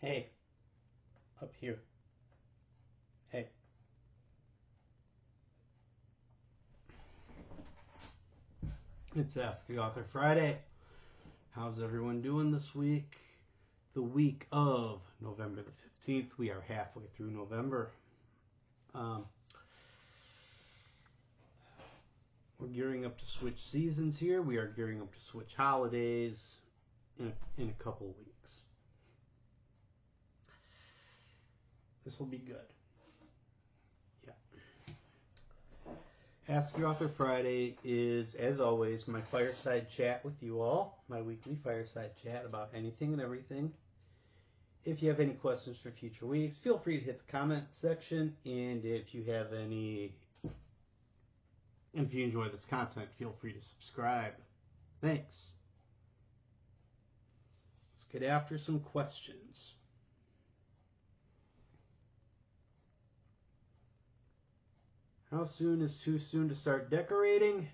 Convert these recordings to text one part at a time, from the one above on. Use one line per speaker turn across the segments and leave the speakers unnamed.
Hey, up here. Hey. It's Ask the Author Friday. How's everyone doing this week? The week of November the 15th. We are halfway through November. We're gearing up to switch seasons here. We are gearing up to switch holidays in a couple of weeks. This will be good. Yeah. Ask Your Author Friday is, as always, my fireside chat with you all, my weekly fireside chat about anything and everything. If you have any questions for future weeks, feel free to hit the comment section, and if you enjoy this content, feel free to subscribe. Thanks. Let's get after some questions. How soon is too soon to start decorating?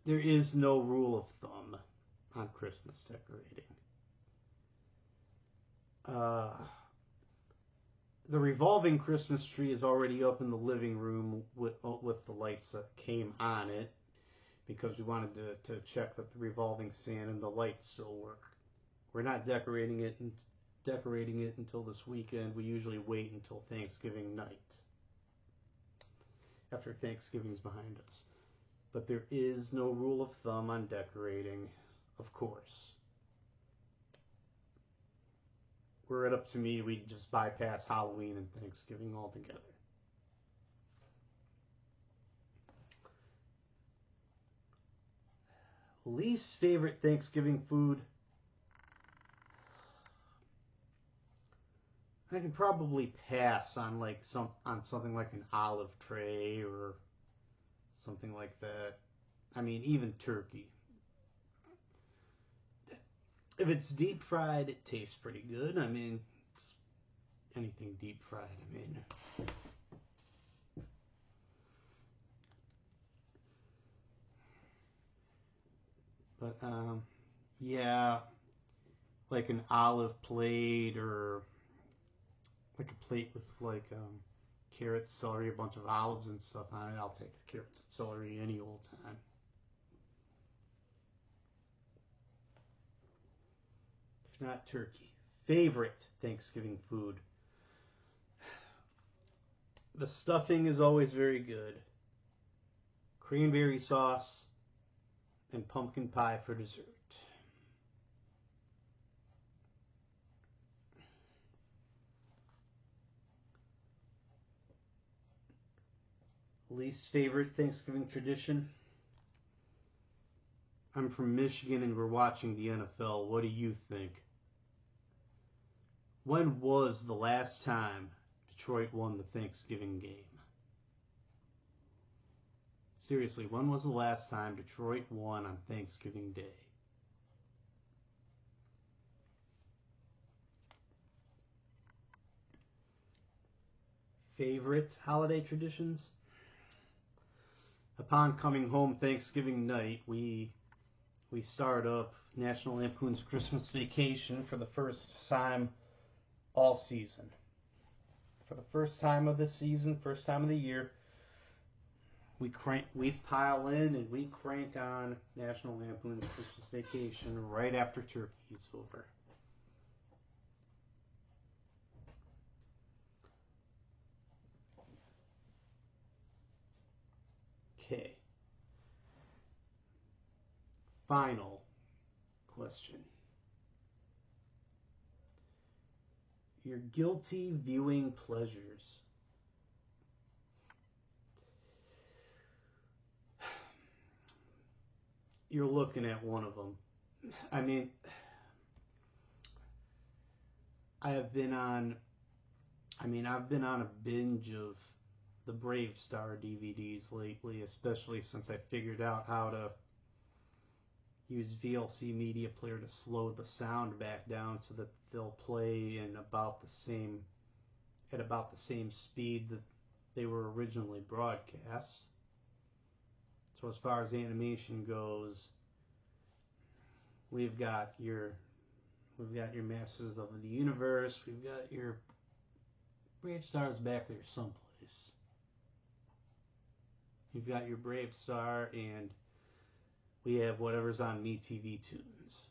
There is no rule of thumb on Christmas decorating. The revolving Christmas tree is already up in the living room with the lights that came on it, because we wanted to check that the revolving stand and the lights still work. We're not decorating it until this weekend. We usually wait until Thanksgiving night, after Thanksgiving's behind us. But there is no rule of thumb on decorating, of course. Were it up to me, we'd just bypass Halloween and Thanksgiving altogether. Least favorite Thanksgiving food? I can probably pass on something like an olive tray or something like that. I mean, even turkey. If it's deep fried, it tastes pretty good. I mean, it's anything deep fried. I mean, but yeah, like an olive plate, or like a plate with carrots, celery, a bunch of olives and stuff on it. I'll take the carrots and celery any old time. If not turkey. Favorite Thanksgiving food? The stuffing is always very good. Cranberry sauce and pumpkin pie for dessert. Least favorite Thanksgiving tradition? I'm from Michigan and we're watching the NFL. What do you think? When was the last time Detroit won the Thanksgiving game? Seriously, when was the last time Detroit won on Thanksgiving Day? Favorite holiday traditions? Upon coming home Thanksgiving night, we start up National Lampoon's Christmas Vacation for the first time all season. For the first time of the season, first time of the year, we pile in and we crank on National Lampoon's Christmas Vacation right after turkey is over. Okay. Final question. Your guilty viewing pleasures. You're looking at one of them. I mean, I've been on a binge of the Brave Star DVDs lately, especially since I figured out how to use VLC Media Player to slow the sound back down so that they'll play at about the same speed that they were originally broadcast. So as far as animation goes, we've got your We've got your Masters of the Universe. We've got your Brave Stars back there someplace. You've got your Brave Star, and we have whatever's on MeTV Tunes.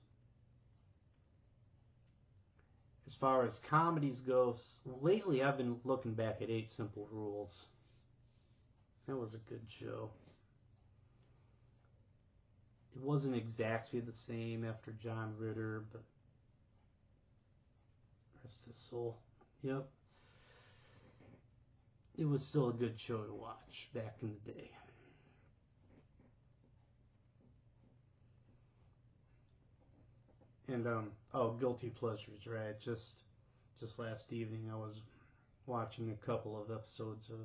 As far as comedies goes, lately I've been looking back at 8 Simple Rules. That was a good show. It wasn't exactly the same after John Ritter, but rest his soul. Yep. It was still a good show to watch back in the day. And guilty pleasures, right? Just last evening I was watching a couple of episodes of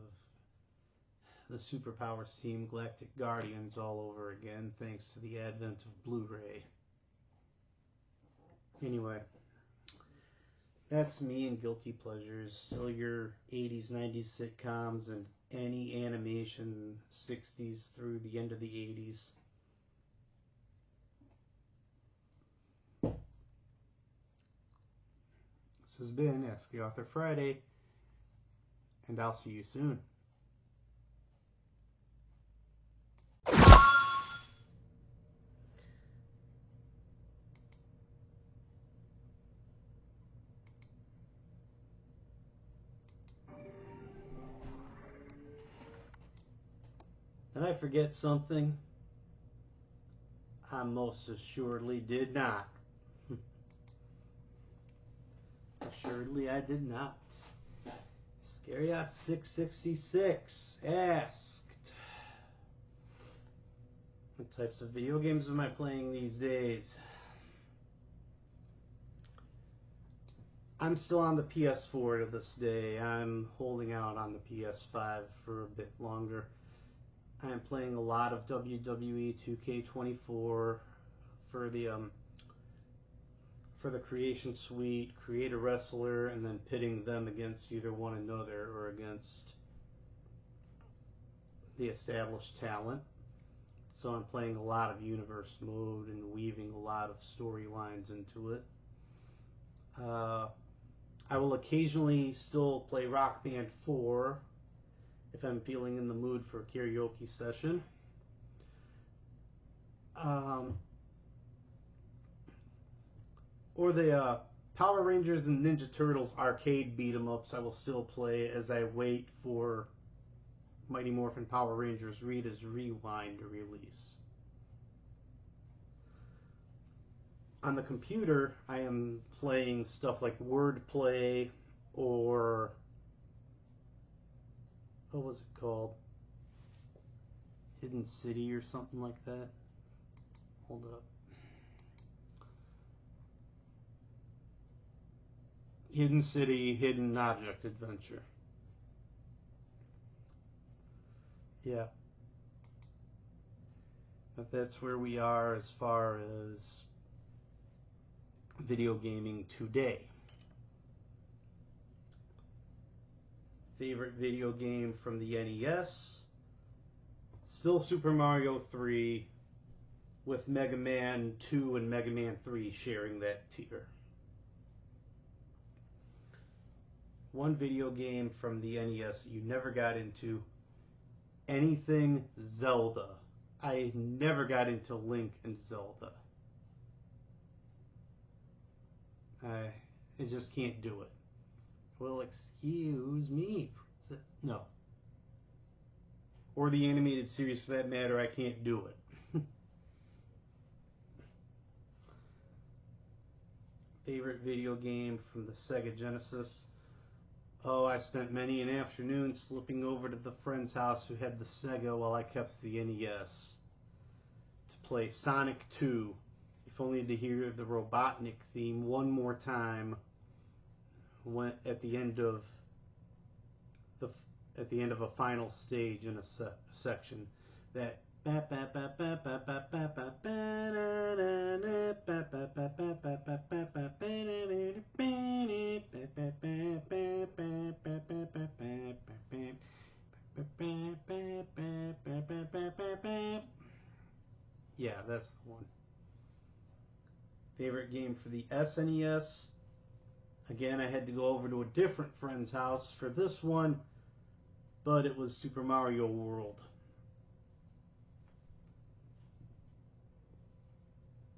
the Superpowers team Galactic Guardians all over again, thanks to the advent of Blu-ray. Anyway, that's me and guilty pleasures. Still your 80s, 90s sitcoms and any animation 60s through the end of the 80s. This has been Ask the Author Friday, and I'll see you soon. Did I forget something? I most assuredly did not. Assuredly I did not. Scariot 666 asked, what types of video games am I playing these days? I'm still on the PS4 to this day. I'm holding out on the PS5 for a bit longer. I am playing a lot of WWE 2K24 for the Creation Suite, create a wrestler, and then pitting them against either one another or against the established talent. So I'm playing a lot of universe mode and weaving a lot of storylines into it. I will occasionally still play Rock Band 4 if I'm feeling in the mood for a karaoke session. Or the Power Rangers and Ninja Turtles arcade beat-em-ups I will still play as I wait for Mighty Morphin Power Rangers Rita's Rewind to release. On the computer, I am playing stuff like Wordplay or what was it called? Hidden City or something like that. Hold up. Hidden City, Hidden Object Adventure. Yeah. But that's where we are as far as video gaming today. Favorite video game from the NES? Still Super Mario 3, with Mega Man 2 and Mega Man 3 sharing that tier. One video game from the NES you never got into, anything Zelda. I never got into Link and Zelda. I just can't do it. Well, excuse me. No. Or the animated series for that matter, I can't do it. Favorite video game from the Sega Genesis? Oh, I spent many an afternoon slipping over to the friend's house who had the Sega while I kept the NES to play Sonic 2, if only to hear the Robotnik theme one more time at the end of a final stage in a section. That yeah, that's the one. Favorite game for the SNES? Again, I had to go over to a different friend's house for this one, but it was Super Mario World.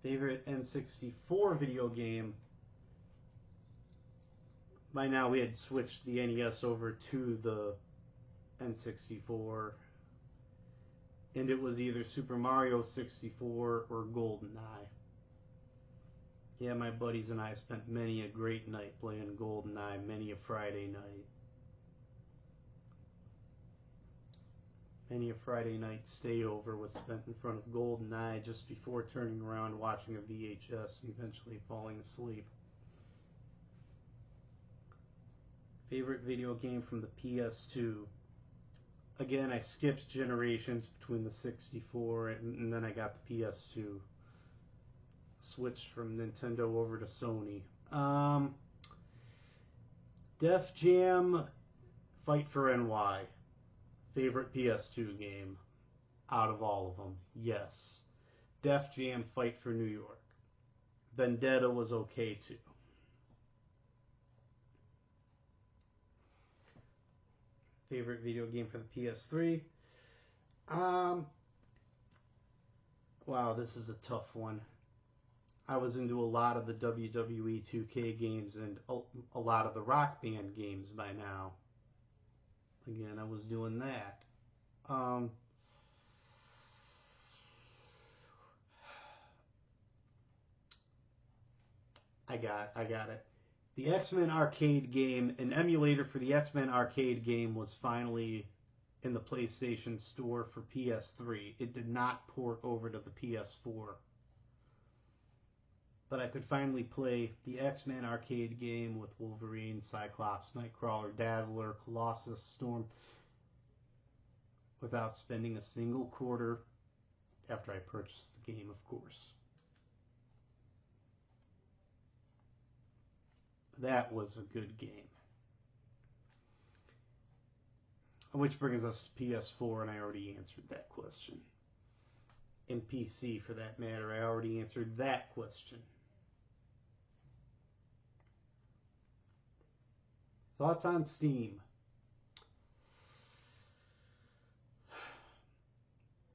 Favorite N64 video game? By now we had switched the NES over to the N64, and it was either Super Mario 64 or GoldenEye. Yeah, my buddies and I spent many a great night playing GoldenEye, many a Friday night. Many a Friday night stayover was spent in front of GoldenEye just before turning around, watching a VHS, and eventually falling asleep. Favorite video game from the PS2? Again, I skipped generations between the 64 and then I got the PS2. Switched from Nintendo over to Sony. Def Jam Fight for NY. Favorite PS2 game out of all of them? Yes. Def Jam Fight for New York. Vendetta was okay too. Favorite video game for the PS3? Wow, this is a tough one. I was into a lot of the WWE 2K games and a lot of the Rock Band games by now. Again, I was doing that. I got it. The X-Men arcade game, an emulator for the X-Men arcade game was finally in the PlayStation Store for PS3. It did not port over to the PS4. But I could finally play the X-Men arcade game with Wolverine, Cyclops, Nightcrawler, Dazzler, Colossus, Storm without spending a single quarter after I purchased the game, of course. That was a good game. Which brings us to PS4, and I already answered that question. And PC, for that matter, I already answered that question. Thoughts on Steam?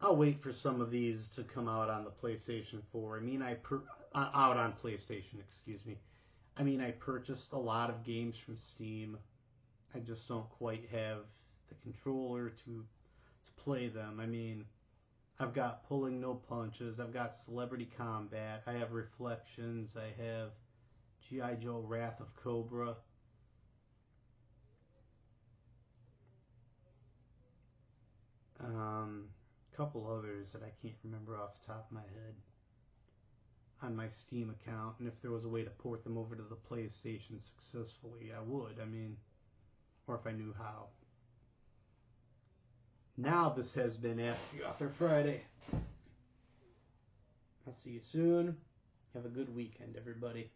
I'll wait for some of these to come out on the PlayStation 4. Out on PlayStation, excuse me. I mean, I purchased a lot of games from Steam. I just don't quite have the controller to play them. I mean, I've got Pulling No Punches. I've got Celebrity Combat. I have Reflections. I have G.I. Joe Wrath of Cobra. Couple others that I can't remember off the top of my head on my Steam account, and if there was a way to port them over to the PlayStation successfully, I would. I mean, or if I knew how. Now this has been Ask the Author Friday. I'll see you soon. Have a good weekend, everybody.